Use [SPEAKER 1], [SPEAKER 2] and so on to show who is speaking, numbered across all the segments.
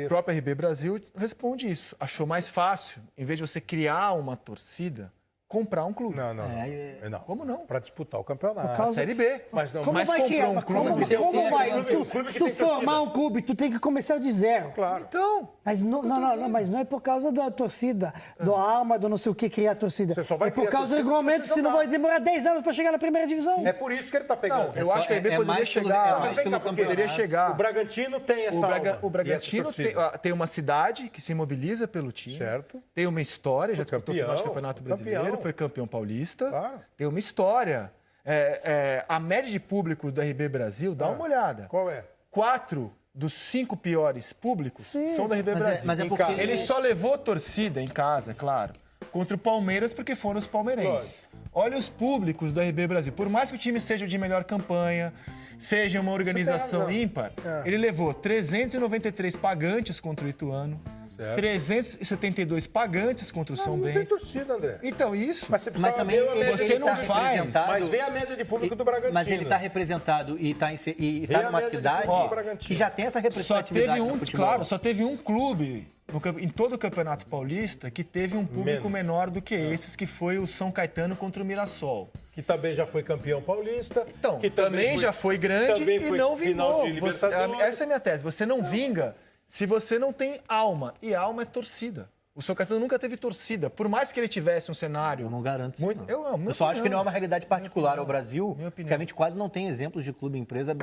[SPEAKER 1] O próprio RB Brasil responde isso. Achou mais fácil, em vez de você criar uma torcida, comprar um clube.
[SPEAKER 2] Não.
[SPEAKER 1] Como não?
[SPEAKER 2] Para disputar o campeonato.
[SPEAKER 1] A Série B.
[SPEAKER 2] Mas não.
[SPEAKER 3] Como
[SPEAKER 1] Mas
[SPEAKER 3] vai
[SPEAKER 1] comprou
[SPEAKER 3] criar?
[SPEAKER 1] um clube.
[SPEAKER 3] Como vai?
[SPEAKER 2] clube
[SPEAKER 3] Se
[SPEAKER 2] que
[SPEAKER 3] tu
[SPEAKER 2] tem
[SPEAKER 3] formar
[SPEAKER 2] torcida.
[SPEAKER 3] um clube, tu tem que começar de zero.
[SPEAKER 2] Claro.
[SPEAKER 1] Então,
[SPEAKER 3] Mas mas não é por causa da torcida, da alma, do não sei o que criar a torcida.
[SPEAKER 2] Você só vai
[SPEAKER 3] é por
[SPEAKER 2] criar
[SPEAKER 3] causa do
[SPEAKER 2] torcida se
[SPEAKER 3] regulamento,
[SPEAKER 2] você
[SPEAKER 3] senão
[SPEAKER 2] jogar.
[SPEAKER 3] vai demorar 10 anos para chegar na primeira divisão.
[SPEAKER 2] É por isso que ele está pegando.
[SPEAKER 1] eu acho que a RB poderia
[SPEAKER 4] mais pelo-
[SPEAKER 1] chegar.
[SPEAKER 4] é mais
[SPEAKER 2] Mas vem
[SPEAKER 4] pelo
[SPEAKER 2] cá, porque
[SPEAKER 1] poderia chegar.
[SPEAKER 2] O Bragantino tem essa alma.
[SPEAKER 1] O Bragantino
[SPEAKER 2] e essa torcida.
[SPEAKER 1] tem uma cidade que se mobiliza pelo time.
[SPEAKER 2] Certo.
[SPEAKER 1] Tem uma história, já disputou o final de
[SPEAKER 2] campeão,
[SPEAKER 1] Campeonato
[SPEAKER 2] campeão.
[SPEAKER 1] Brasileiro, foi campeão paulista.
[SPEAKER 2] Claro.
[SPEAKER 1] Tem uma história. A média de público do RB Brasil, dá uma olhada.
[SPEAKER 2] Qual é?
[SPEAKER 1] 4 dos 5 piores públicos são da RB Brasil.
[SPEAKER 4] mas é
[SPEAKER 2] Em
[SPEAKER 4] porque...
[SPEAKER 2] casa.
[SPEAKER 1] Ele só levou torcida em casa, claro, contra o Palmeiras porque foram os palmeirenses. Olha os públicos do RB Brasil. Por mais que o time seja de melhor campanha, seja uma organização
[SPEAKER 2] razão.
[SPEAKER 1] ímpar, ele levou 393 pagantes contra o Ituano,
[SPEAKER 2] Certo.
[SPEAKER 1] 372 pagantes contra o São
[SPEAKER 2] Não tem
[SPEAKER 1] Bento.
[SPEAKER 2] torcida, André.
[SPEAKER 1] Então, isso...
[SPEAKER 2] Mas você precisa
[SPEAKER 4] Mas também
[SPEAKER 2] ver a média.
[SPEAKER 1] você
[SPEAKER 4] ele
[SPEAKER 1] não
[SPEAKER 4] tá
[SPEAKER 1] faz,
[SPEAKER 4] representado-
[SPEAKER 2] Mas vê a média de público do Bragantino.
[SPEAKER 4] Mas ele está representado e está
[SPEAKER 2] Vê a
[SPEAKER 4] numa
[SPEAKER 2] média de
[SPEAKER 4] cidade
[SPEAKER 2] público do Bragantino.
[SPEAKER 4] que já tem essa
[SPEAKER 1] Só
[SPEAKER 4] representatividade
[SPEAKER 1] teve
[SPEAKER 4] no
[SPEAKER 1] um,
[SPEAKER 4] futebol.
[SPEAKER 1] claro, só teve um clube em todo o Campeonato Paulista que teve um público
[SPEAKER 2] Menos.
[SPEAKER 1] menor do que esses, que foi o São Caetano contra o Mirassol.
[SPEAKER 2] Que também já foi campeão paulista.
[SPEAKER 1] Então,
[SPEAKER 2] que
[SPEAKER 1] também já foi grande
[SPEAKER 2] também
[SPEAKER 1] e
[SPEAKER 2] foi
[SPEAKER 1] não
[SPEAKER 2] final
[SPEAKER 1] vingou.
[SPEAKER 2] de
[SPEAKER 1] Você-
[SPEAKER 2] Libertadores.
[SPEAKER 1] essa é a minha tese. Você não vinga se você não tem alma. E alma é torcida. O São Caetano nunca teve torcida. Por mais que ele tivesse um cenário...
[SPEAKER 4] Eu não garanto isso,
[SPEAKER 1] muito,
[SPEAKER 4] não.
[SPEAKER 1] minha
[SPEAKER 4] Eu só acho que não é uma
[SPEAKER 1] opinião.
[SPEAKER 4] realidade particular ao Brasil,
[SPEAKER 1] Minha opinião.
[SPEAKER 4] porque a gente quase não tem exemplos de clube e empresa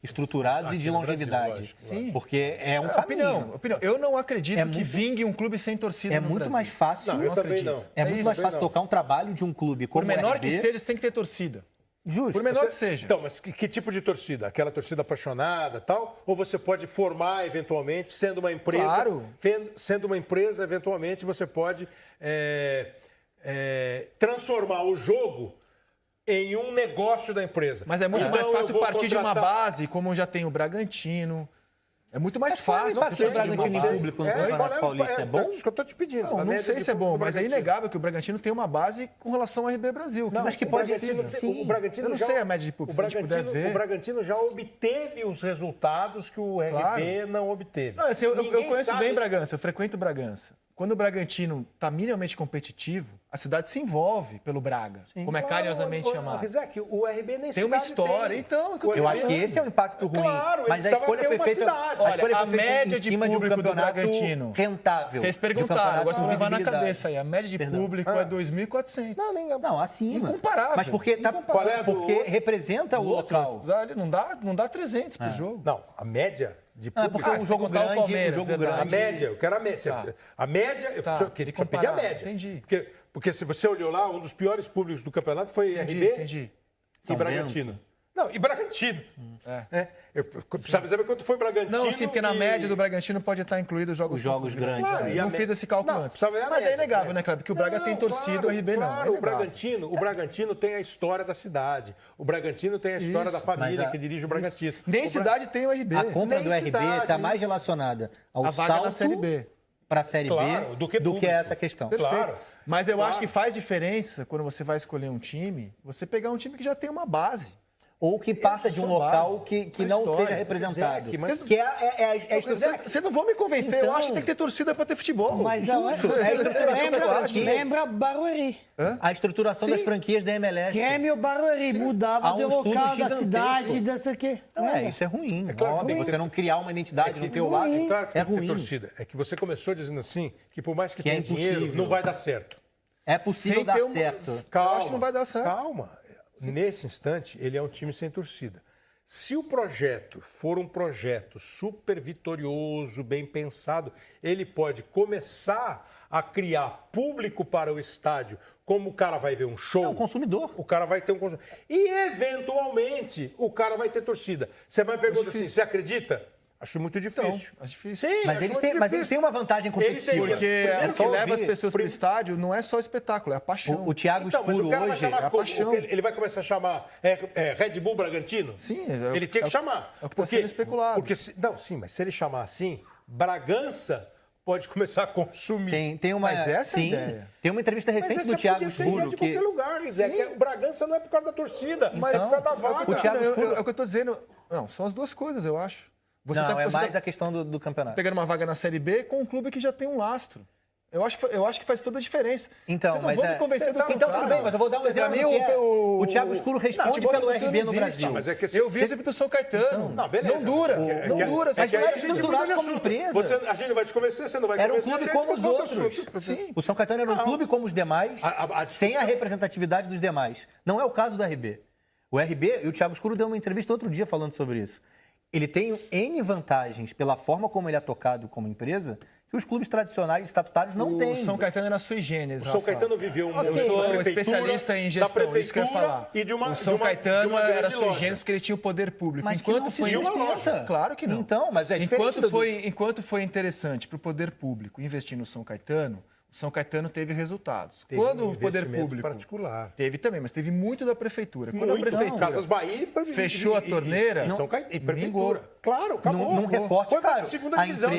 [SPEAKER 4] estruturados e de
[SPEAKER 2] no Brasil,
[SPEAKER 4] longevidade.
[SPEAKER 2] lógico,
[SPEAKER 1] Sim.
[SPEAKER 4] Porque é um
[SPEAKER 1] Opinião. Eu não acredito
[SPEAKER 4] É
[SPEAKER 1] que
[SPEAKER 4] muito-
[SPEAKER 1] vingue um clube sem torcida
[SPEAKER 4] É
[SPEAKER 1] no
[SPEAKER 4] muito
[SPEAKER 1] Brasil.
[SPEAKER 4] mais fácil.
[SPEAKER 2] Não, eu também
[SPEAKER 1] acredito.
[SPEAKER 2] não.
[SPEAKER 4] É muito
[SPEAKER 1] isso,
[SPEAKER 4] mais
[SPEAKER 2] também
[SPEAKER 4] fácil
[SPEAKER 2] não.
[SPEAKER 4] tocar um trabalho de um clube como
[SPEAKER 1] Por menor
[SPEAKER 4] o
[SPEAKER 1] que
[SPEAKER 4] RB.
[SPEAKER 1] seja, você tem que ter torcida.
[SPEAKER 4] Justo.
[SPEAKER 1] Por menor que seja.
[SPEAKER 2] Então, mas que tipo de torcida? Aquela torcida apaixonada tal? Ou você pode formar, eventualmente, sendo uma empresa...
[SPEAKER 1] Claro.
[SPEAKER 2] Sendo uma empresa, eventualmente, você pode transformar o jogo em um negócio da empresa.
[SPEAKER 1] Mas é muito
[SPEAKER 2] Então,
[SPEAKER 1] mais
[SPEAKER 2] eu
[SPEAKER 1] fácil
[SPEAKER 2] vou
[SPEAKER 1] partir de uma
[SPEAKER 2] contratar-
[SPEAKER 1] base, como já tem o Bragantino. É muito mais fácil.
[SPEAKER 4] fácil
[SPEAKER 1] você
[SPEAKER 4] o
[SPEAKER 1] partir de uma
[SPEAKER 4] Bragantino em
[SPEAKER 1] base.
[SPEAKER 4] público no Campeonato Paulista. É bom?
[SPEAKER 2] Isso que eu estou te pedindo.
[SPEAKER 1] Não,
[SPEAKER 2] A
[SPEAKER 1] não
[SPEAKER 2] média
[SPEAKER 1] sei
[SPEAKER 2] de
[SPEAKER 1] se é
[SPEAKER 2] público
[SPEAKER 1] bom,
[SPEAKER 2] do
[SPEAKER 1] mas é
[SPEAKER 2] Bragantino.
[SPEAKER 1] inegável que o Bragantino tem uma base com relação ao RB Brasil.
[SPEAKER 2] Não,
[SPEAKER 4] Mas que
[SPEAKER 2] o
[SPEAKER 4] pode
[SPEAKER 2] Bragantino
[SPEAKER 4] ser,
[SPEAKER 2] tem-
[SPEAKER 4] sim.
[SPEAKER 2] o Bragantino
[SPEAKER 1] Eu não
[SPEAKER 2] já-
[SPEAKER 1] sei a média de público,
[SPEAKER 2] o
[SPEAKER 1] se a gente puder
[SPEAKER 2] Bragantino,
[SPEAKER 1] ver.
[SPEAKER 2] o Bragantino já obteve os resultados que o RB não obteve.
[SPEAKER 1] Não, assim, eu
[SPEAKER 2] Ninguém
[SPEAKER 1] conheço
[SPEAKER 2] sabe-
[SPEAKER 1] bem Bragança, eu frequento Bragança. Quando o Bragantino está minimamente competitivo, a cidade se envolve pelo Braga, como é carinhosamente chamado.
[SPEAKER 2] Rizek, o RB nem
[SPEAKER 1] Tem uma
[SPEAKER 2] cidade
[SPEAKER 1] história,
[SPEAKER 2] tem.
[SPEAKER 1] então, é o que eu
[SPEAKER 2] O
[SPEAKER 1] tô
[SPEAKER 4] Eu
[SPEAKER 2] RB
[SPEAKER 4] acho que esse é o impacto ruim.
[SPEAKER 2] Claro,
[SPEAKER 4] mas a
[SPEAKER 2] ele
[SPEAKER 4] escolha
[SPEAKER 2] precisava
[SPEAKER 4] foi
[SPEAKER 2] ter uma
[SPEAKER 4] feita,
[SPEAKER 2] cidade.
[SPEAKER 4] a escolha
[SPEAKER 1] Olha,
[SPEAKER 4] foi
[SPEAKER 1] a
[SPEAKER 4] feita
[SPEAKER 1] média
[SPEAKER 4] em
[SPEAKER 1] de
[SPEAKER 4] cima de um
[SPEAKER 1] público do
[SPEAKER 4] campeonato
[SPEAKER 1] Bragantino.
[SPEAKER 4] rentável.
[SPEAKER 1] Vocês
[SPEAKER 4] de um
[SPEAKER 1] perguntaram,
[SPEAKER 4] campeonato
[SPEAKER 1] agora vocês
[SPEAKER 4] com
[SPEAKER 1] vão levar na
[SPEAKER 4] visibilidade.
[SPEAKER 1] cabeça aí. A média de
[SPEAKER 4] Perdão.
[SPEAKER 1] público é 2.400.
[SPEAKER 2] Não, nem
[SPEAKER 4] Não, acima.
[SPEAKER 1] Incomparável.
[SPEAKER 4] Mas porque,
[SPEAKER 2] Qual é a do
[SPEAKER 4] porque
[SPEAKER 2] outro?
[SPEAKER 4] representa o local.
[SPEAKER 1] Não dá 300 por jogo.
[SPEAKER 2] Não, a média de
[SPEAKER 4] Ah,
[SPEAKER 2] público...
[SPEAKER 4] porque é um
[SPEAKER 1] se
[SPEAKER 4] jogo
[SPEAKER 1] contar o
[SPEAKER 4] grande,
[SPEAKER 1] Palmeiras,
[SPEAKER 4] um jogo
[SPEAKER 1] verdade.
[SPEAKER 2] A
[SPEAKER 4] grande.
[SPEAKER 2] média, eu quero a média.
[SPEAKER 1] Tá.
[SPEAKER 2] A média, eu
[SPEAKER 1] Tá,
[SPEAKER 2] preciso
[SPEAKER 1] queria
[SPEAKER 2] pedir a
[SPEAKER 1] comparar,
[SPEAKER 2] média.
[SPEAKER 1] entendi.
[SPEAKER 2] Porque se você olhou lá, um dos piores públicos do campeonato foi RB
[SPEAKER 1] Entendi.
[SPEAKER 2] e
[SPEAKER 4] São
[SPEAKER 2] Bragantino. Não, e Bragantino. Eu precisava saber quanto foi Bragantino.
[SPEAKER 1] Não, sim, porque na
[SPEAKER 2] e-
[SPEAKER 1] média do Bragantino pode estar incluído os jogos
[SPEAKER 4] grandes.
[SPEAKER 2] Claro,
[SPEAKER 1] Eu
[SPEAKER 2] e a
[SPEAKER 1] não
[SPEAKER 2] me-
[SPEAKER 1] fiz esse cálculo
[SPEAKER 2] Não,
[SPEAKER 1] antes.
[SPEAKER 2] precisa ver a
[SPEAKER 1] Mas
[SPEAKER 2] média,
[SPEAKER 1] é inegável,
[SPEAKER 2] né?
[SPEAKER 1] né, Cleber? Porque o Braga tem torcida, o RB não.
[SPEAKER 2] Claro,
[SPEAKER 1] É inegável.
[SPEAKER 2] o Bragantino tem a história da cidade. O Bragantino tem a história
[SPEAKER 1] Isso,
[SPEAKER 2] da família
[SPEAKER 4] mas a-
[SPEAKER 2] que dirige o Bragantino.
[SPEAKER 1] Nem
[SPEAKER 2] O
[SPEAKER 1] cidade tem o RB.
[SPEAKER 4] A compra
[SPEAKER 2] Nem
[SPEAKER 4] do RB
[SPEAKER 2] cidade,
[SPEAKER 4] está mais
[SPEAKER 2] isso.
[SPEAKER 4] relacionada ao
[SPEAKER 1] A vaga
[SPEAKER 4] salto
[SPEAKER 1] na Série B.
[SPEAKER 4] para a Série
[SPEAKER 2] Claro,
[SPEAKER 4] B
[SPEAKER 2] do que público.
[SPEAKER 4] essa questão.
[SPEAKER 1] Perfeito.
[SPEAKER 2] Claro.
[SPEAKER 1] Mas eu
[SPEAKER 2] Claro.
[SPEAKER 1] acho que faz diferença quando você vai escolher um time, você pegar um time que já tem uma base.
[SPEAKER 4] Ou que passa de um
[SPEAKER 1] Sua
[SPEAKER 4] local
[SPEAKER 1] base,
[SPEAKER 4] que
[SPEAKER 1] sua
[SPEAKER 4] não
[SPEAKER 1] história.
[SPEAKER 4] seja representado.
[SPEAKER 2] Zé, mas-
[SPEAKER 4] Que é a estrutura.
[SPEAKER 1] Vocês não vão me convencer, eu
[SPEAKER 4] Então-
[SPEAKER 1] acho que tem que ter torcida para ter futebol.
[SPEAKER 3] Mas
[SPEAKER 4] Justo. É a estruturação das franquias.
[SPEAKER 3] lembra Barueri.
[SPEAKER 4] A estruturação das franquias da MLS.
[SPEAKER 3] Grêmio Barueri mudava
[SPEAKER 4] Há um
[SPEAKER 3] de
[SPEAKER 4] estudo
[SPEAKER 3] local, da
[SPEAKER 4] gigantesco.
[SPEAKER 3] cidade, dessa aqui.
[SPEAKER 4] Não,
[SPEAKER 3] Lembra?
[SPEAKER 4] isso é ruim.
[SPEAKER 2] claro que
[SPEAKER 4] Óbvio,
[SPEAKER 2] tem que
[SPEAKER 4] você não criar uma identidade no teu laço
[SPEAKER 2] Claro que
[SPEAKER 4] é
[SPEAKER 2] tem que ter
[SPEAKER 4] ruim.
[SPEAKER 2] torcida. É que você começou dizendo assim, que por mais que
[SPEAKER 4] Que é
[SPEAKER 2] tenha dinheiro,
[SPEAKER 4] impossível.
[SPEAKER 2] não vai dar certo.
[SPEAKER 4] É possível
[SPEAKER 1] Sem
[SPEAKER 4] dar
[SPEAKER 1] ter uma-
[SPEAKER 4] certo.
[SPEAKER 2] Calma.
[SPEAKER 1] Eu acho que não vai dar certo.
[SPEAKER 2] Calma. Nesse instante, ele é um time sem torcida. Se o projeto for um projeto super vitorioso, bem pensado, ele pode começar a criar público para o estádio, como o cara vai ver um show.
[SPEAKER 4] É um consumidor.
[SPEAKER 2] O cara vai ter um consumidor. E, eventualmente, o cara vai ter torcida. Você vai perguntar assim, você acredita? Acho muito difícil.
[SPEAKER 1] Acho difícil.
[SPEAKER 2] Sim,
[SPEAKER 4] Mas
[SPEAKER 2] acho
[SPEAKER 4] eles,
[SPEAKER 2] muito
[SPEAKER 4] têm, mas eles
[SPEAKER 2] difícil.
[SPEAKER 4] têm uma vantagem competitiva.
[SPEAKER 2] Ele tem-
[SPEAKER 1] Porque
[SPEAKER 4] É
[SPEAKER 1] o
[SPEAKER 4] só
[SPEAKER 1] que leva as
[SPEAKER 4] ouvir.
[SPEAKER 1] pessoas para o estádio não é só o espetáculo, é a paixão.
[SPEAKER 4] O Thiago
[SPEAKER 2] Então, mas
[SPEAKER 4] Escuro
[SPEAKER 2] o cara vai
[SPEAKER 4] hoje.
[SPEAKER 2] chamar
[SPEAKER 1] é a
[SPEAKER 2] como?
[SPEAKER 1] paixão.
[SPEAKER 2] Ele vai começar a chamar Red Bull Bragantino?
[SPEAKER 1] Sim,
[SPEAKER 2] Ele tinha que chamar.
[SPEAKER 1] é o que está sendo especulado.
[SPEAKER 2] Porque não, sim, mas se ele chamar assim, Bragança pode começar a consumir.
[SPEAKER 4] Tem uma,
[SPEAKER 1] Mas essa é a
[SPEAKER 4] sim,
[SPEAKER 1] ideia.
[SPEAKER 4] tem uma entrevista
[SPEAKER 2] Mas
[SPEAKER 4] recente
[SPEAKER 2] essa
[SPEAKER 4] do Thiago
[SPEAKER 2] podia ser
[SPEAKER 4] Escuro
[SPEAKER 2] de
[SPEAKER 4] que
[SPEAKER 2] qualquer lugar, Zé. Que o Bragança não é por causa da torcida,
[SPEAKER 1] Mas
[SPEAKER 2] é por causa da
[SPEAKER 1] é o que eu
[SPEAKER 2] vaga.
[SPEAKER 1] tô
[SPEAKER 4] Thiago
[SPEAKER 1] dizendo,
[SPEAKER 4] Escuro-
[SPEAKER 1] é o que eu tô dizendo. Não, são as duas coisas, eu acho. Você
[SPEAKER 4] Não, é
[SPEAKER 1] você
[SPEAKER 4] mais a questão do campeonato.
[SPEAKER 1] pegando uma vaga na Série B com um clube que já tem um lastro. Eu acho que faz toda a diferença.
[SPEAKER 4] Então,
[SPEAKER 1] Vocês não
[SPEAKER 4] mas
[SPEAKER 1] vão me convencer do
[SPEAKER 4] Então,
[SPEAKER 1] contrário.
[SPEAKER 4] tudo bem, mas eu vou dar um exemplo.
[SPEAKER 1] Pra mim,
[SPEAKER 4] O Thiago Escuro responde
[SPEAKER 1] futebol
[SPEAKER 4] pelo
[SPEAKER 1] não
[SPEAKER 4] RB no
[SPEAKER 1] existe.
[SPEAKER 4] Brasil.
[SPEAKER 2] Mas é que
[SPEAKER 1] Eu vi o exemplo do São Caetano.
[SPEAKER 2] Não, beleza.
[SPEAKER 1] Não dura. Não dura.
[SPEAKER 4] Mas não é
[SPEAKER 2] aí a gente
[SPEAKER 4] estruturado
[SPEAKER 2] muda de
[SPEAKER 4] como
[SPEAKER 2] assunto.
[SPEAKER 4] empresa.
[SPEAKER 2] A gente não vai te convencer, você não vai
[SPEAKER 4] Era um
[SPEAKER 2] convencer.
[SPEAKER 4] clube
[SPEAKER 2] a gente
[SPEAKER 4] como os
[SPEAKER 2] vai pra outro
[SPEAKER 4] outros.
[SPEAKER 2] assunto.
[SPEAKER 1] Sim.
[SPEAKER 4] O São Caetano era um clube como os demais,
[SPEAKER 2] A
[SPEAKER 4] sem a representatividade dos demais. Não é o caso do RB. O RB, e o Thiago Escuro deu uma entrevista outro dia falando sobre isso. Ele tem N vantagens pela forma como ele é tocado como empresa que os clubes tradicionais estatutários não têm.
[SPEAKER 1] O São Caetano era sui generis,
[SPEAKER 2] O São
[SPEAKER 1] Rafa.
[SPEAKER 2] Caetano viveu um
[SPEAKER 1] Eu sou especialista em gestão, isso que eu ia falar. O São Caetano era sui generis porque ele tinha o poder público.
[SPEAKER 4] Mas que não se sustenta.
[SPEAKER 1] Claro que não.
[SPEAKER 4] Então, mas é diferente
[SPEAKER 1] Enquanto foi interessante para o poder público investir no São Caetano, o São Caetano teve resultados. Quando o poder público
[SPEAKER 2] particular.
[SPEAKER 1] teve também, mas teve muito da prefeitura. Quando a prefeitura
[SPEAKER 2] Casas Bahia
[SPEAKER 1] fechou a torneira,
[SPEAKER 2] São Caetano, e prefeitura.
[SPEAKER 1] vingou.
[SPEAKER 2] Claro, acabou.
[SPEAKER 4] Num recorte,
[SPEAKER 2] Foi pra
[SPEAKER 4] claro,
[SPEAKER 2] segunda divisão.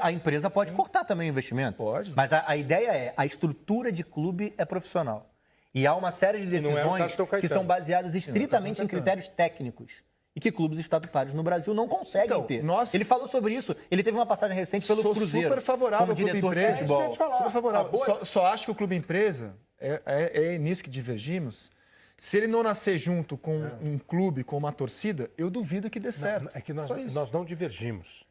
[SPEAKER 4] a empresa pode cortar também o investimento.
[SPEAKER 1] Pode.
[SPEAKER 4] Mas a ideia é, a estrutura de clube é profissional. E há uma série de
[SPEAKER 2] não é o caso
[SPEAKER 4] decisões
[SPEAKER 2] do São Caetano.
[SPEAKER 4] que são baseadas estritamente
[SPEAKER 1] São
[SPEAKER 4] em
[SPEAKER 1] Caetano.
[SPEAKER 4] critérios técnicos. E que clubes estatutários no Brasil não conseguem
[SPEAKER 1] Então,
[SPEAKER 4] ter.
[SPEAKER 1] nós-
[SPEAKER 4] Ele falou sobre isso. Ele teve uma passagem recente pelo
[SPEAKER 1] sou
[SPEAKER 4] Cruzeiro.
[SPEAKER 1] super favorável
[SPEAKER 4] como
[SPEAKER 1] ao clube
[SPEAKER 4] diretor de
[SPEAKER 1] empresa.
[SPEAKER 4] futebol.
[SPEAKER 1] Super favorável.
[SPEAKER 2] A boa-
[SPEAKER 1] Só acho que o clube empresa, é nisso que divergimos, se ele não nascer junto com um clube, com uma torcida, eu duvido que dê certo.
[SPEAKER 2] É que
[SPEAKER 1] Só isso.
[SPEAKER 2] nós não divergimos.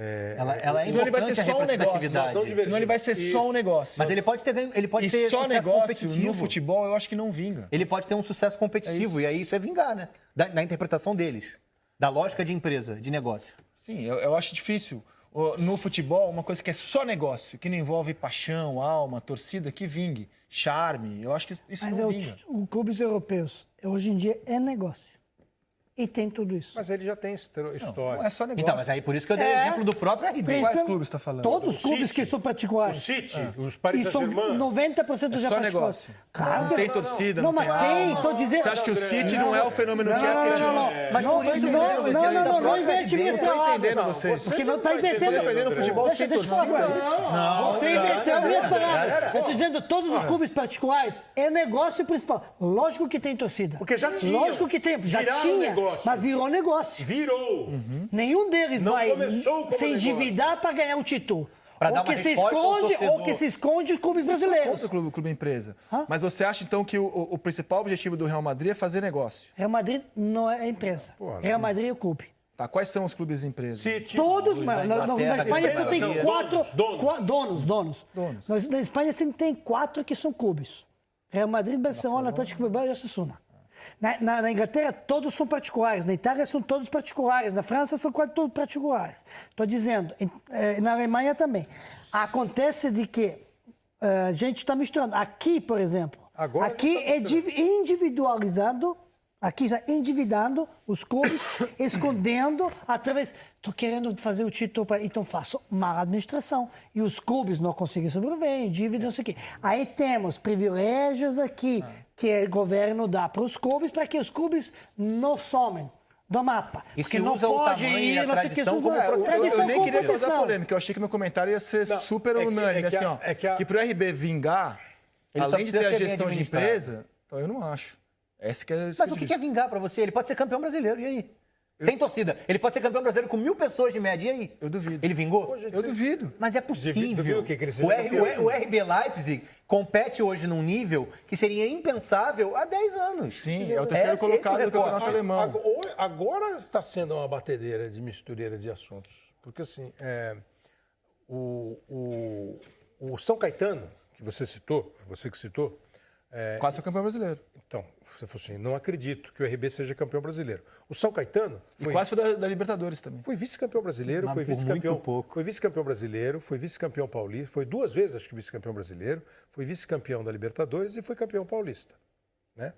[SPEAKER 4] Ela é
[SPEAKER 1] Senão ele vai
[SPEAKER 4] importante
[SPEAKER 1] ser
[SPEAKER 4] a
[SPEAKER 1] só um negócio.
[SPEAKER 4] representatividade.
[SPEAKER 1] Senão ele vai ser só um negócio.
[SPEAKER 4] Mas ele pode ter ganho, ele pode
[SPEAKER 1] E
[SPEAKER 4] ter
[SPEAKER 1] só
[SPEAKER 4] sucesso
[SPEAKER 1] negócio
[SPEAKER 4] competitivo.
[SPEAKER 1] no futebol eu acho que não vinga.
[SPEAKER 4] Ele pode ter um sucesso competitivo, e aí isso é vingar, né? Da interpretação deles. Da lógica de empresa, de negócio.
[SPEAKER 1] Sim, eu acho difícil. No futebol, uma coisa que é só negócio, que não envolve paixão, alma, torcida, que vingue. Charme, eu acho que isso
[SPEAKER 3] Mas
[SPEAKER 1] não vinga.
[SPEAKER 3] os clubes europeus, hoje em dia, é negócio. E tem tudo isso.
[SPEAKER 2] Mas ele já tem história.
[SPEAKER 1] Não é só negócio.
[SPEAKER 4] Então, mas aí por isso que eu dei o exemplo do próprio RB.
[SPEAKER 1] Quais clubes você tá falando?
[SPEAKER 3] Todos os
[SPEAKER 2] O
[SPEAKER 3] clubes
[SPEAKER 2] City,
[SPEAKER 3] que são
[SPEAKER 2] O
[SPEAKER 3] particulares.
[SPEAKER 2] City, os Paris
[SPEAKER 3] E são
[SPEAKER 2] Saint-Germain.
[SPEAKER 3] 90%
[SPEAKER 1] É
[SPEAKER 3] já
[SPEAKER 1] só
[SPEAKER 3] particulares.
[SPEAKER 1] negócio.
[SPEAKER 3] Claro.
[SPEAKER 1] Não tem torcida,
[SPEAKER 3] Não,
[SPEAKER 1] não tem
[SPEAKER 3] mas tem,
[SPEAKER 1] alma.
[SPEAKER 3] tô dizendo.
[SPEAKER 1] Você acha que o City não é o fenômeno que é? Porque
[SPEAKER 4] Mas
[SPEAKER 3] não,
[SPEAKER 4] por isso
[SPEAKER 3] não,
[SPEAKER 4] mesmo,
[SPEAKER 3] não,
[SPEAKER 4] esse
[SPEAKER 3] não,
[SPEAKER 4] aí da
[SPEAKER 3] não, não
[SPEAKER 4] própria
[SPEAKER 3] inverte
[SPEAKER 4] RB.
[SPEAKER 3] minhas
[SPEAKER 1] Eu tô
[SPEAKER 3] palavras.
[SPEAKER 1] entendendo vocês.
[SPEAKER 3] Porque não está
[SPEAKER 2] Você não tá
[SPEAKER 3] invertendo.
[SPEAKER 1] Eu tô defendendo o futebol
[SPEAKER 3] Deixa
[SPEAKER 1] sem
[SPEAKER 3] eu falar
[SPEAKER 1] torcida.
[SPEAKER 3] agora.
[SPEAKER 1] é isso?
[SPEAKER 3] Você inverteu minhas palavras. Eu tô dizendo todos os clubes particulares é negócio principal. Lógico que tem torcida.
[SPEAKER 2] Porque já tinha.
[SPEAKER 3] Lógico que tem. Já
[SPEAKER 2] Viraram
[SPEAKER 3] tinha,
[SPEAKER 2] negócio.
[SPEAKER 3] mas virou negócio.
[SPEAKER 2] Virou.
[SPEAKER 3] Nenhum deles
[SPEAKER 2] Não
[SPEAKER 3] vai
[SPEAKER 2] começou como
[SPEAKER 3] se endividar para ganhar o título.
[SPEAKER 4] Pra dar
[SPEAKER 3] Ou
[SPEAKER 4] uma
[SPEAKER 3] que se
[SPEAKER 4] resposta ao
[SPEAKER 3] esconde,
[SPEAKER 4] torcedor.
[SPEAKER 3] ou que se esconde os clubes brasileiros.
[SPEAKER 1] Contra o clube empresa.
[SPEAKER 3] Hã?
[SPEAKER 1] Mas você acha, então, que o principal objetivo do Real Madrid é fazer negócio?
[SPEAKER 3] Real Madrid não é a empresa. Real Madrid é o clube.
[SPEAKER 1] Tá, quais são os clubes empresa?
[SPEAKER 2] City.
[SPEAKER 3] Todos,
[SPEAKER 4] da
[SPEAKER 3] na
[SPEAKER 4] Inglaterra,
[SPEAKER 3] Espanha você tem
[SPEAKER 4] Donos,
[SPEAKER 3] quatro.
[SPEAKER 2] donos.
[SPEAKER 3] Donos. Na Espanha você tem 4 que são clubes: Real Madrid, Barcelona, Atlético Bilbao e Osasuna. Na Inglaterra, todos são particulares. Na Itália, são todos particulares. Na França, são quase todos particulares. Estou dizendo, na Alemanha também. Acontece de que a gente está misturando. Aqui, por exemplo,
[SPEAKER 2] Agora
[SPEAKER 3] aqui
[SPEAKER 2] a gente tá
[SPEAKER 3] é individualizado. Aqui já endividando os clubes, escondendo através. Estou querendo fazer o título, então faço má administração. E os clubes não conseguem sobreviver, dívida, não sei o quê. Aí temos privilégios aqui que o governo dá para os clubes, para que os clubes não somem do mapa.
[SPEAKER 4] E
[SPEAKER 3] Porque
[SPEAKER 4] se
[SPEAKER 3] não
[SPEAKER 4] usa o
[SPEAKER 3] pode
[SPEAKER 4] tamanho e
[SPEAKER 3] ir,
[SPEAKER 4] a
[SPEAKER 3] não sei o que.
[SPEAKER 4] tradição como proteção.
[SPEAKER 3] Tradição
[SPEAKER 1] Eu nem queria causar
[SPEAKER 3] competição.
[SPEAKER 1] polêmica, eu achei que meu comentário ia ser super
[SPEAKER 2] é que-
[SPEAKER 1] unânime,
[SPEAKER 2] é que
[SPEAKER 1] assim,
[SPEAKER 2] a-
[SPEAKER 1] ó.
[SPEAKER 2] é que a-
[SPEAKER 1] Que pro RB vingar,
[SPEAKER 4] Ele só
[SPEAKER 1] além de ter
[SPEAKER 4] precisa
[SPEAKER 1] a
[SPEAKER 4] ser bem
[SPEAKER 1] gestão de
[SPEAKER 4] administrado.
[SPEAKER 1] empresa, então eu não acho. Essa que é
[SPEAKER 4] Mas o que é vingar pra você? Ele pode ser campeão brasileiro, e aí? Sem torcida. Ele pode ser campeão brasileiro com 1.000 pessoas de média, e aí?
[SPEAKER 1] Eu duvido.
[SPEAKER 4] Ele vingou?
[SPEAKER 1] Eu duvido.
[SPEAKER 4] Mas é possível.
[SPEAKER 2] Duvido o quê? Que ele seja
[SPEAKER 4] o
[SPEAKER 2] campeão?
[SPEAKER 4] RB Leipzig compete hoje num nível que seria impensável há 10 anos.
[SPEAKER 1] Sim, é o terceiro colocado do campeonato alemão.
[SPEAKER 2] Agora está sendo uma batedeira de mistureira de assuntos. Porque, assim, o São Caetano, que você que citou,
[SPEAKER 1] Quase foi campeão brasileiro.
[SPEAKER 2] então, você falou assim, não acredito que o RB seja campeão brasileiro. O São Caetano
[SPEAKER 1] E quase foi da Libertadores também.
[SPEAKER 2] foi vice-campeão brasileiro,
[SPEAKER 4] Mas
[SPEAKER 2] foi
[SPEAKER 4] por
[SPEAKER 2] vice-campeão.
[SPEAKER 4] muito pouco.
[SPEAKER 2] Foi vice-campeão brasileiro, foi vice-campeão paulista, foi 2 vezes, acho que vice-campeão brasileiro, foi vice-campeão da Libertadores e foi campeão paulista, né?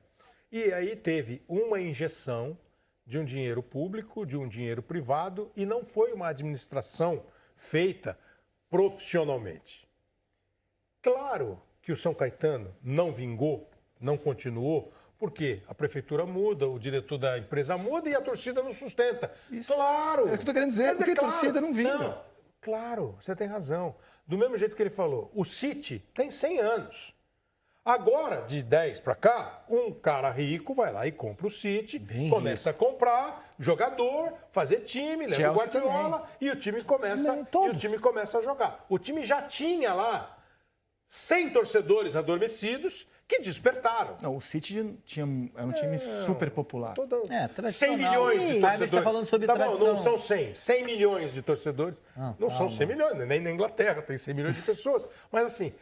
[SPEAKER 2] E aí teve uma injeção de um dinheiro público, de um dinheiro privado, e não foi uma administração feita profissionalmente. Claro que o São Caetano não vingou, não continuou, porque a prefeitura muda, o diretor da empresa muda e a torcida não sustenta.
[SPEAKER 1] Isso.
[SPEAKER 2] Claro!
[SPEAKER 1] É o que eu tô querendo dizer,
[SPEAKER 2] Mas
[SPEAKER 1] porque a torcida não vinga.
[SPEAKER 2] Não, claro, você tem razão. Do mesmo jeito que ele falou, o City tem 100 anos. Agora, de 10 para cá, um cara rico vai lá e compra o City, começa a comprar jogador, fazer time, leva o
[SPEAKER 1] Chelsea
[SPEAKER 2] Guardiola e o time começa a jogar. O time já tinha lá 100 torcedores adormecidos que despertaram.
[SPEAKER 1] Não, o City era um time super popular.
[SPEAKER 2] 100 milhões de torcedores.
[SPEAKER 4] Você está falando sobre tradição.
[SPEAKER 2] Bom, não são 100. 100 milhões de torcedores. Não são 100 milhões, nem na Inglaterra tem 100 milhões de pessoas. Mas assim,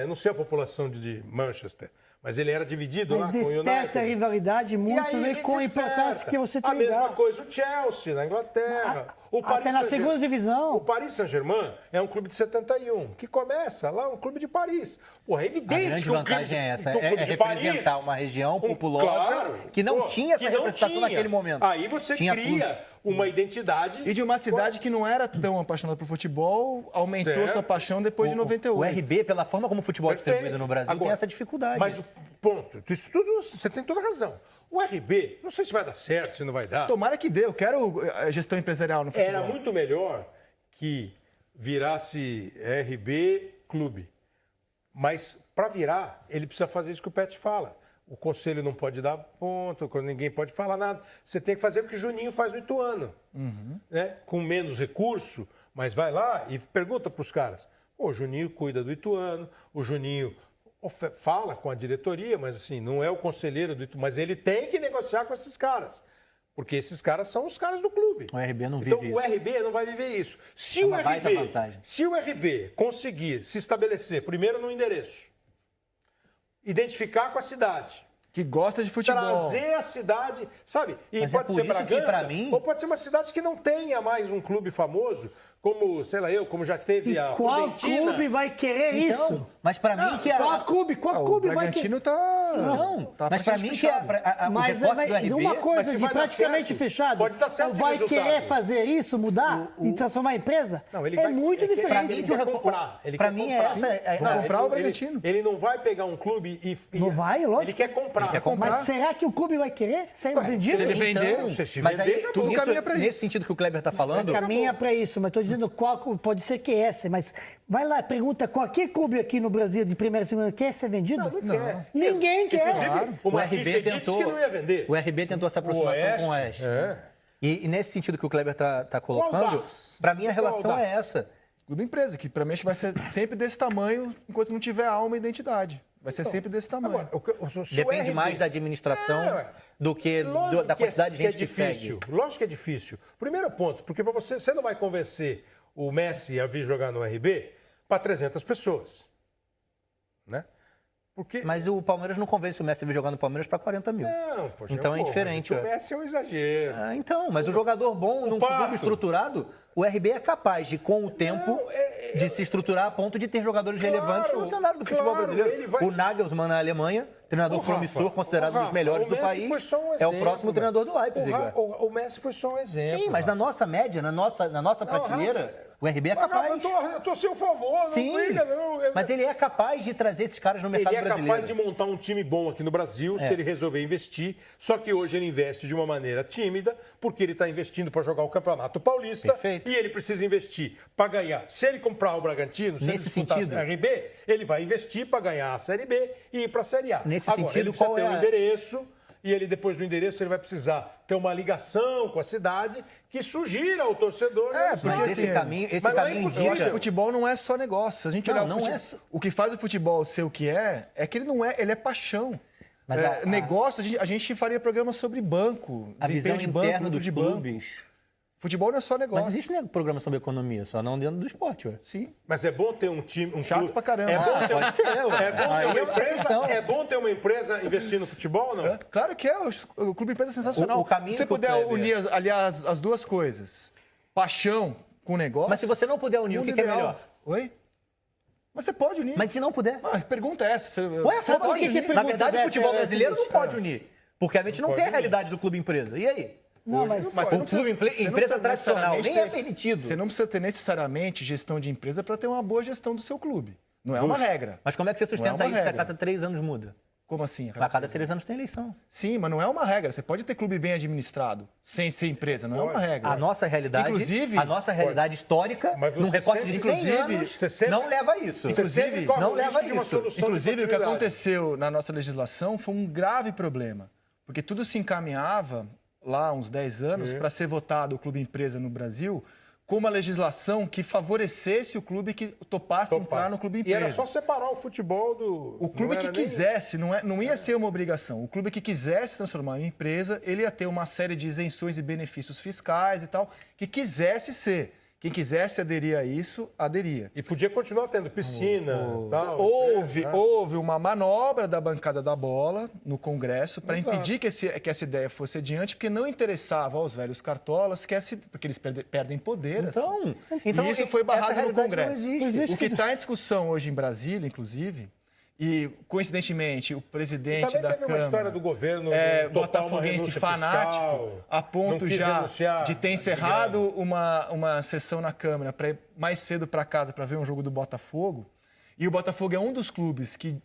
[SPEAKER 2] não sei a população de Manchester, mas ele era dividido lá com o United.
[SPEAKER 3] Desperta a rivalidade muito, né, com a importância que você tem.
[SPEAKER 2] A mesma coisa o Chelsea, na Inglaterra. O Paris
[SPEAKER 3] Até na segunda divisão.
[SPEAKER 2] O Paris Saint-Germain é um clube de 71, que começa lá, um clube de Paris. Porra, é evidente
[SPEAKER 4] A grande
[SPEAKER 2] que um
[SPEAKER 4] vantagem
[SPEAKER 2] clube,
[SPEAKER 4] é essa,
[SPEAKER 2] que um clube
[SPEAKER 4] é
[SPEAKER 2] de
[SPEAKER 4] representar
[SPEAKER 2] Paris,
[SPEAKER 4] uma região populosa que não tinha essa representação naquele momento.
[SPEAKER 2] Aí você cria uma identidade.
[SPEAKER 1] E de uma cidade que não era tão apaixonada por futebol, aumentou sua paixão depois de 98.
[SPEAKER 4] O RB, pela forma como o futebol é distribuído no Brasil, tem essa dificuldade.
[SPEAKER 2] Mas o ponto, isso tudo, você tem toda a razão. O RB, não sei se vai dar certo, se não vai dar.
[SPEAKER 1] Tomara que dê, eu quero gestão empresarial no futebol.
[SPEAKER 2] Era muito melhor que virasse RB Clube. Mas para virar, ele precisa fazer isso que o Pet fala. O conselho não pode dar ponto, ninguém pode falar nada. Você tem que fazer o que o Juninho faz no Ituano. Né? Com menos recurso, mas vai lá e pergunta para os caras. O Juninho cuida do Ituano, o Juninho fala com a diretoria, mas assim, não é o conselheiro do Ituano, mas ele tem que negociar com esses caras. Porque esses caras são os caras do clube.
[SPEAKER 4] O RB não vive
[SPEAKER 2] então,
[SPEAKER 4] isso.
[SPEAKER 2] o RB não vai viver isso. Se
[SPEAKER 4] uma baita vantagem.
[SPEAKER 2] Se o RB conseguir se estabelecer, primeiro no endereço, identificar com a cidade,
[SPEAKER 1] Que gosta de futebol.
[SPEAKER 2] trazer a cidade, sabe? E
[SPEAKER 4] Mas
[SPEAKER 2] pode
[SPEAKER 4] é
[SPEAKER 2] ser
[SPEAKER 4] por isso que,
[SPEAKER 2] Bragança,
[SPEAKER 4] pra mim-
[SPEAKER 2] ou pode ser uma cidade que não tenha mais um clube famoso, como, sei lá, como já teve
[SPEAKER 3] E
[SPEAKER 2] a
[SPEAKER 3] qual
[SPEAKER 2] Fluminense.
[SPEAKER 3] clube vai querer isso?
[SPEAKER 4] Mas para mim que
[SPEAKER 3] Qual clube
[SPEAKER 1] O
[SPEAKER 3] vai querer?
[SPEAKER 1] Bragantino tá...
[SPEAKER 4] Não,
[SPEAKER 1] tá
[SPEAKER 4] mas para mim que o
[SPEAKER 3] Mas
[SPEAKER 4] recorte do RB...
[SPEAKER 3] uma
[SPEAKER 2] mas
[SPEAKER 3] coisa
[SPEAKER 2] se
[SPEAKER 3] de
[SPEAKER 2] vai dar
[SPEAKER 3] praticamente
[SPEAKER 2] certo,
[SPEAKER 3] fechado,
[SPEAKER 2] pode dar certo
[SPEAKER 3] vai
[SPEAKER 2] o resultado.
[SPEAKER 3] querer fazer isso, mudar e transformar a empresa?
[SPEAKER 2] Não, ele
[SPEAKER 3] é
[SPEAKER 2] vai-
[SPEAKER 3] muito
[SPEAKER 2] é que
[SPEAKER 3] diferente.
[SPEAKER 2] Ele quer comprar.
[SPEAKER 4] Pra mim é essa...
[SPEAKER 1] Vou comprar o Bragantino.
[SPEAKER 2] Ele não vai pegar um clube e...
[SPEAKER 3] Não vai, lógico.
[SPEAKER 2] Ele quer comprar.
[SPEAKER 1] Ele quer comprar.
[SPEAKER 3] Mas será que o clube vai querer ser vendido?
[SPEAKER 1] se ele vender,
[SPEAKER 2] Não sei se
[SPEAKER 4] Mas
[SPEAKER 2] vender,
[SPEAKER 4] aí,
[SPEAKER 2] acabou.
[SPEAKER 1] tudo
[SPEAKER 4] nisso-
[SPEAKER 1] caminha pra isso.
[SPEAKER 4] Nesse sentido que o Kleber está falando...
[SPEAKER 3] Caminha para isso, mas estou dizendo qual pode ser que essa, mas vai lá, pergunta qualquer clube aqui no Brasil de primeira e segunda quer ser vendido?
[SPEAKER 2] Não quer.
[SPEAKER 3] Ninguém quer.
[SPEAKER 2] Inclusive,
[SPEAKER 4] O
[SPEAKER 2] Marquinhos
[SPEAKER 4] RB
[SPEAKER 2] disse
[SPEAKER 4] tentou...
[SPEAKER 2] que não ia vender.
[SPEAKER 4] O RB tentou essa aproximação com o Oeste.
[SPEAKER 2] É.
[SPEAKER 4] E nesse sentido que o Kleber está colocando,
[SPEAKER 2] Dax?
[SPEAKER 4] para mim a relação
[SPEAKER 2] Qual
[SPEAKER 4] é
[SPEAKER 2] Dax?
[SPEAKER 4] essa.
[SPEAKER 1] Clube empresa, que pra mim acho que vai ser sempre desse tamanho enquanto não tiver alma e identidade. Vai ser sempre desse tamanho.
[SPEAKER 2] Agora, se o
[SPEAKER 4] Depende
[SPEAKER 2] RB
[SPEAKER 4] mais da administração
[SPEAKER 2] É,
[SPEAKER 4] do que
[SPEAKER 2] lógico
[SPEAKER 4] da
[SPEAKER 2] que é-
[SPEAKER 4] quantidade de gente
[SPEAKER 2] é
[SPEAKER 4] que
[SPEAKER 2] difícil.
[SPEAKER 4] segue.
[SPEAKER 2] Lógico que é difícil. Primeiro ponto, porque para você não vai convencer o Messi a vir jogar no RB para 300 pessoas. Né? Porque...
[SPEAKER 4] Mas o Palmeiras não convence o Messi a vir jogar no Palmeiras para 40 mil.
[SPEAKER 2] Não, poxa,
[SPEAKER 4] Então é
[SPEAKER 2] pô,
[SPEAKER 4] diferente,
[SPEAKER 2] mas O
[SPEAKER 4] ué.
[SPEAKER 2] Messi é um exagero.
[SPEAKER 4] Então, mas o jogador bom num
[SPEAKER 2] Pato.
[SPEAKER 4] clube estruturado, o RB é capaz de, com o tempo,
[SPEAKER 2] Não,
[SPEAKER 4] de se estruturar a ponto de ter jogadores
[SPEAKER 2] Claro,
[SPEAKER 4] relevantes no cenário do futebol
[SPEAKER 2] claro,
[SPEAKER 4] brasileiro.
[SPEAKER 2] ele vai-
[SPEAKER 4] O Nagelsmann na Alemanha, treinador
[SPEAKER 2] Ô, Rafa,
[SPEAKER 4] promissor, considerado
[SPEAKER 2] ô,
[SPEAKER 4] um dos
[SPEAKER 2] Rafa,
[SPEAKER 4] melhores
[SPEAKER 2] o
[SPEAKER 4] do
[SPEAKER 2] Messi
[SPEAKER 4] país,
[SPEAKER 2] foi só um
[SPEAKER 4] é o
[SPEAKER 2] exemplo,
[SPEAKER 4] próximo
[SPEAKER 2] velho.
[SPEAKER 4] treinador do Leipzig. ué.
[SPEAKER 2] O Messi foi só um exemplo.
[SPEAKER 4] Sim, mas na
[SPEAKER 2] Rafa.
[SPEAKER 4] nossa média, na nossa prateleira, o RB é
[SPEAKER 2] Mas, Rafa,
[SPEAKER 4] capaz.
[SPEAKER 2] eu tô a seu favor, não
[SPEAKER 4] Sim,
[SPEAKER 2] briga, não.
[SPEAKER 4] mas ele é capaz de trazer esses caras no mercado
[SPEAKER 2] Ele é
[SPEAKER 4] brasileiro.
[SPEAKER 2] capaz de montar um time bom aqui no Brasil se ele resolver investir. Só que hoje ele investe de uma maneira tímida, porque ele está investindo para jogar o Campeonato Paulista.
[SPEAKER 4] Perfeito.
[SPEAKER 2] E ele precisa investir para ganhar. Se ele comprar o Bragantino, se ele
[SPEAKER 4] Nesse
[SPEAKER 2] disputar
[SPEAKER 4] sentido.
[SPEAKER 2] a RB, ele vai investir para ganhar a Série B e ir para a Série A.
[SPEAKER 4] Nesse
[SPEAKER 2] Agora,
[SPEAKER 4] sentido,
[SPEAKER 2] ele precisa
[SPEAKER 4] qual
[SPEAKER 2] ter
[SPEAKER 4] é
[SPEAKER 2] um
[SPEAKER 4] a-
[SPEAKER 2] endereço. E ele, depois do endereço, ele vai precisar ter uma ligação com a cidade que sugira ao torcedor.
[SPEAKER 1] porque
[SPEAKER 4] Mas
[SPEAKER 1] assim,
[SPEAKER 4] esse caminho,
[SPEAKER 2] mas não é
[SPEAKER 4] caminho
[SPEAKER 2] impossível.
[SPEAKER 1] Eu acho que
[SPEAKER 4] indica...
[SPEAKER 1] futebol não é só negócio. Se a gente
[SPEAKER 4] Não,
[SPEAKER 1] olhar o
[SPEAKER 4] não
[SPEAKER 1] futebol,
[SPEAKER 4] é só-
[SPEAKER 1] o que faz o futebol ser o que é que ele não é, ele é paixão.
[SPEAKER 4] Mas
[SPEAKER 1] negócio, a gente faria programa sobre banco,
[SPEAKER 4] A visão
[SPEAKER 1] desempenho de banco,
[SPEAKER 4] interna
[SPEAKER 1] lucro
[SPEAKER 4] dos
[SPEAKER 1] de banco.
[SPEAKER 4] clubes.
[SPEAKER 1] Futebol não é só negócio.
[SPEAKER 4] Mas existe né, programa sobre economia, só não dentro do esporte, ué.
[SPEAKER 1] Sim.
[SPEAKER 2] Mas é bom ter um time.
[SPEAKER 1] Chato
[SPEAKER 2] clube-
[SPEAKER 1] pra caramba.
[SPEAKER 2] É bom
[SPEAKER 1] Ah,
[SPEAKER 2] ter,
[SPEAKER 4] pode ser, ué.
[SPEAKER 2] é bom ter
[SPEAKER 4] Aí
[SPEAKER 2] uma
[SPEAKER 4] é outra
[SPEAKER 2] empresa,
[SPEAKER 4] questão.
[SPEAKER 2] é bom ter uma empresa investindo no futebol ou não?
[SPEAKER 1] Claro que é. O Clube Empresa é sensacional.
[SPEAKER 4] O caminho
[SPEAKER 1] Se você
[SPEAKER 4] que o
[SPEAKER 1] puder
[SPEAKER 4] Kleber-
[SPEAKER 1] unir ali as duas coisas, paixão com negócio...
[SPEAKER 4] Mas se você não puder unir, o
[SPEAKER 1] mundo
[SPEAKER 4] que é
[SPEAKER 1] ideal.
[SPEAKER 4] melhor?
[SPEAKER 1] Oi? Mas você pode unir.
[SPEAKER 4] Mas se não puder?
[SPEAKER 1] Ah, a pergunta é essa.
[SPEAKER 4] Ué,
[SPEAKER 3] sabe
[SPEAKER 4] como
[SPEAKER 3] por que
[SPEAKER 4] assim?
[SPEAKER 3] que
[SPEAKER 4] Na
[SPEAKER 3] pergunta
[SPEAKER 4] verdade, o
[SPEAKER 3] dessa
[SPEAKER 4] futebol
[SPEAKER 3] é a
[SPEAKER 4] brasileiro não
[SPEAKER 3] seguinte,
[SPEAKER 4] pode unir. Porque a gente não
[SPEAKER 2] Pode
[SPEAKER 4] tem a
[SPEAKER 2] unir.
[SPEAKER 4] realidade do clube empresa. E aí?
[SPEAKER 3] Não,
[SPEAKER 1] Mas
[SPEAKER 3] mas
[SPEAKER 1] você
[SPEAKER 4] o
[SPEAKER 1] não
[SPEAKER 4] clube
[SPEAKER 1] precisa- você não
[SPEAKER 4] empresa
[SPEAKER 1] precisa
[SPEAKER 4] tradicional
[SPEAKER 1] necessariamente
[SPEAKER 4] nem é
[SPEAKER 1] ter-
[SPEAKER 4] permitido.
[SPEAKER 1] Você não precisa ter necessariamente gestão de empresa para ter uma boa gestão do seu clube. Não é uma regra.
[SPEAKER 4] Mas como é que você
[SPEAKER 1] Não é
[SPEAKER 4] sustenta
[SPEAKER 1] uma
[SPEAKER 4] isso se a
[SPEAKER 1] regra.
[SPEAKER 4] cada 3 anos muda?
[SPEAKER 1] Como assim?
[SPEAKER 4] A cada 3 anos tem eleição.
[SPEAKER 1] Sim, mas não é uma regra. Você pode ter clube bem administrado, sem ser empresa, não é uma regra.
[SPEAKER 4] A nossa realidade, histórica,
[SPEAKER 2] Mas
[SPEAKER 4] num
[SPEAKER 2] você
[SPEAKER 4] recorte
[SPEAKER 2] sempre-
[SPEAKER 4] de 100
[SPEAKER 1] inclusive,
[SPEAKER 4] anos,
[SPEAKER 2] você sempre-
[SPEAKER 4] não leva a isso.
[SPEAKER 2] Você sempre
[SPEAKER 1] Inclusive,
[SPEAKER 2] corre o
[SPEAKER 4] não leva
[SPEAKER 2] risco de uma
[SPEAKER 4] isso.
[SPEAKER 2] solução de
[SPEAKER 1] Inclusive, o que
[SPEAKER 2] continuidade.
[SPEAKER 1] aconteceu na nossa legislação foi um grave problema, porque tudo se encaminhava, lá há uns 10 anos, para ser votado o clube empresa no Brasil com uma legislação que favorecesse o clube que topasse entrar no clube
[SPEAKER 2] E
[SPEAKER 1] empresa.
[SPEAKER 2] era só separar o futebol do...
[SPEAKER 1] O clube que quisesse, não ia ser uma obrigação. O clube que quisesse transformar em empresa, ele ia ter uma série de isenções e benefícios fiscais e tal, que quisesse ser. Quem quisesse aderir a isso, aderia.
[SPEAKER 2] E podia continuar tendo piscina, tal.
[SPEAKER 1] Houve uma manobra da bancada da bola no Congresso para
[SPEAKER 2] Exato.
[SPEAKER 1] impedir que essa ideia fosse adiante, porque não interessava aos velhos cartolas, porque eles perdem poder.
[SPEAKER 4] Então,
[SPEAKER 1] e isso foi
[SPEAKER 4] essa
[SPEAKER 1] barrado no
[SPEAKER 4] realidade
[SPEAKER 1] Congresso.
[SPEAKER 4] não existe.
[SPEAKER 1] O que está em discussão hoje em Brasília, inclusive, e coincidentemente o presidente
[SPEAKER 2] Também
[SPEAKER 1] da
[SPEAKER 2] teve
[SPEAKER 1] Câmara...
[SPEAKER 2] uma história do governo topar uma
[SPEAKER 1] botafoguense
[SPEAKER 2] renúncia
[SPEAKER 1] fanático,
[SPEAKER 2] fiscal,
[SPEAKER 1] a ponto
[SPEAKER 2] não quis
[SPEAKER 1] já
[SPEAKER 2] renunciar,
[SPEAKER 1] de ter encerrado uma sessão na Câmara para ir mais cedo para casa para ver um jogo do Botafogo. E o Botafogo é um dos clubes que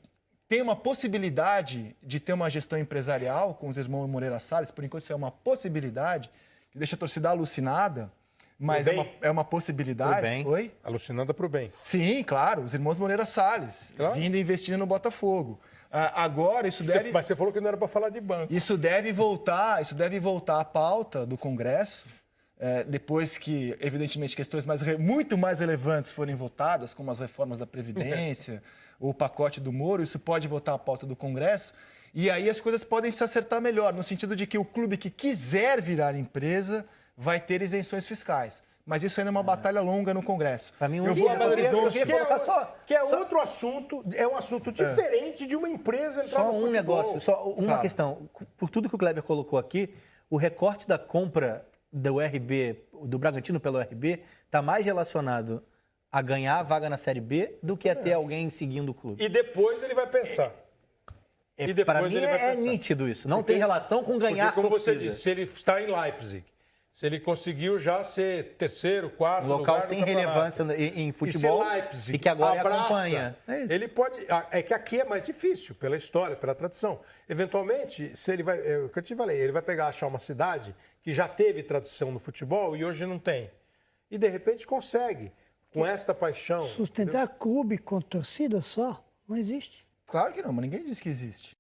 [SPEAKER 1] tem uma possibilidade de ter uma gestão empresarial com os irmãos Moreira Salles. Por enquanto, isso é uma possibilidade que deixa a torcida alucinada, mas é uma possibilidade.
[SPEAKER 4] Pro bem.
[SPEAKER 1] Oi?
[SPEAKER 2] Alucinada pro bem.
[SPEAKER 1] Sim, claro, os irmãos Moreira Salles,
[SPEAKER 2] Claro.
[SPEAKER 1] vindo investindo no Botafogo. Agora, isso deve...
[SPEAKER 2] Mas você falou que não era para falar de banco.
[SPEAKER 1] Isso deve voltar à pauta do Congresso, depois que, evidentemente, questões muito mais relevantes forem votadas, como as reformas da Previdência, o pacote do Moro, isso pode voltar à pauta do Congresso, e aí as coisas podem se acertar melhor, no sentido de que o clube que quiser virar empresa vai ter isenções fiscais. Mas isso ainda é uma batalha longa no Congresso.
[SPEAKER 4] Pra mim,
[SPEAKER 1] eu vou a Belo Horizonte...
[SPEAKER 2] Outro assunto, é um assunto diferente de uma empresa entrar
[SPEAKER 4] Só
[SPEAKER 2] no
[SPEAKER 4] um
[SPEAKER 2] futebol.
[SPEAKER 4] negócio, só uma
[SPEAKER 1] Claro.
[SPEAKER 4] questão. Por tudo que o Kleber colocou aqui, o recorte da compra do RB, do Bragantino pelo RB, está mais relacionado a ganhar a vaga na Série B do que a ter alguém seguindo o clube.
[SPEAKER 2] E depois ele vai pensar. E depois
[SPEAKER 4] Para mim
[SPEAKER 2] ele vai
[SPEAKER 4] é
[SPEAKER 2] pensar.
[SPEAKER 4] nítido isso. Não tem relação com ganhar
[SPEAKER 2] Porque, como
[SPEAKER 4] torcida.
[SPEAKER 2] você disse, se ele está em Leipzig, se ele conseguiu já ser terceiro, quarto
[SPEAKER 4] Um local
[SPEAKER 2] lugar
[SPEAKER 4] sem
[SPEAKER 2] no campeonato,
[SPEAKER 4] relevância em
[SPEAKER 2] e
[SPEAKER 4] futebol
[SPEAKER 2] se Leipzig
[SPEAKER 4] e que agora
[SPEAKER 2] abraça,
[SPEAKER 4] acompanha. É isso.
[SPEAKER 2] ele pode... É que aqui é mais difícil, pela história, pela tradição. Eventualmente, se ele vai... É o que eu te falei, ele vai achar uma cidade que já teve tradição no futebol e hoje não tem. E, de repente, consegue, com esta paixão.
[SPEAKER 3] Sustentar clube com torcida só não existe.
[SPEAKER 1] Claro que não, mas ninguém diz que existe.